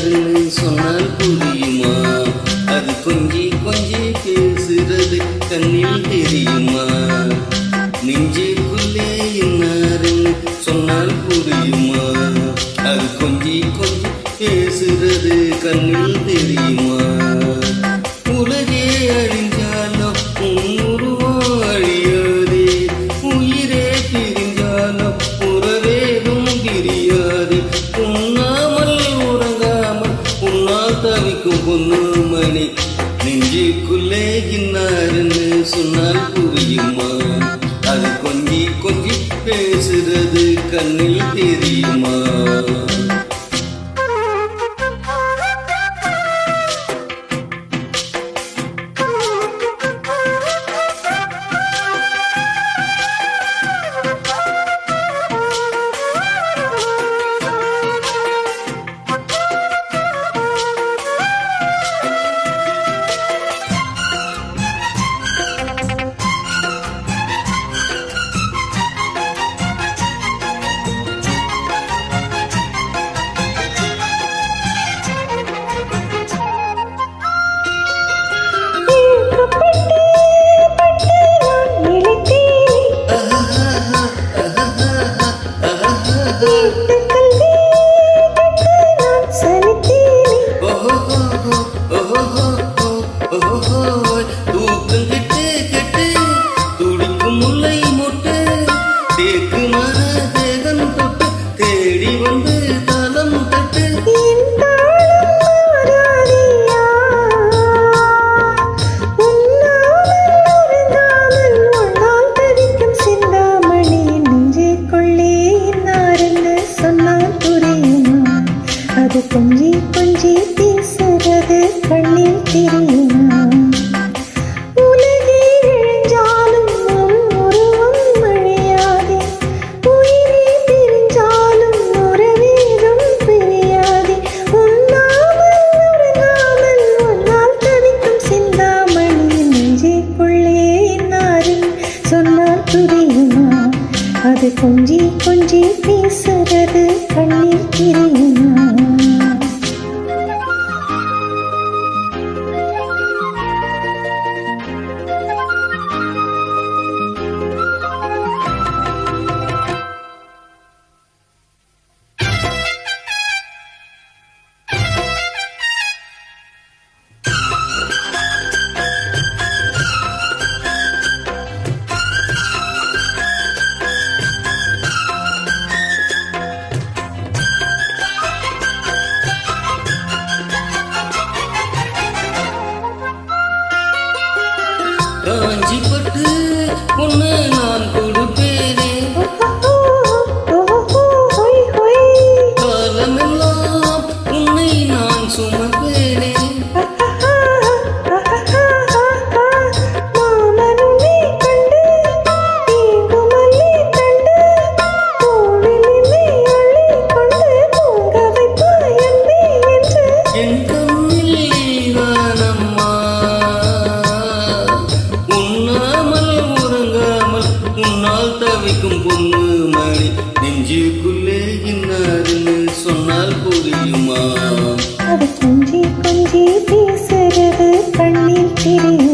இன்னாருன்னு சொன்னால் புரியுமா? அது கொஞ்சி கொஞ்சி பேசுறது கண்ணில் தெரியுமா? நெஞ்சுக்குள்ளே இன்னாருன்னு சொன்னால் புரியுமா? அது கொஞ்சி கொஞ்சி பேசுறது கண்ணில் தெரியுமா? உலகே அழிஞ்சாலும் உருவம் அழியாதே, உயிரே பிரிஞ்சாலும் உறவேதும் பிரியாது. உண்ணாமல் உறங்காமல் உன்னால் தவிக்கும் பொண்ணு மணி, நெஞ்சுக்குள்ளே இன்னாருன்னு சொன்னால் புரியுமா? அது கொஞ்சி கொஞ்சி பேசுறது கண்ணில் தெரியுமா? கொஞ்சி கொஞ்சி பேசுறது கண்ணில் தெரியுமா? உலகே இழிஞ்சாலும் உருவம் அழியாதே, உயிரே பிரிஞ்சாலும் உறவேதும் பிரியாதே. உண்ணாமல் உறங்காமல் உன்னால் தவிக்கும் சிந்தாமணி, நெஞ்சுக்குள்ளே இன்னாருன்னு சொன்னால் புரியுமா? அது கொஞ்சி கொஞ்சி பேசுறது கண்ணில் தெரியுமா? காஞ்சிப்பட்டு பொண்ணு நான் கொடுப்பேனே, காலமெல்லாம் உன்னை நான் சுமப்பேனே. என் கண்ணில் நீதானம்மா, உன்னால் தவிக்கும் பொண்ணு மணி, நெஞ்சுக்குள்ளே இன்னாருன்னு சொன்னால் புரியுமா? அது கொஞ்சி கொஞ்சி பேசுறது கண்ணில் தெரியும்.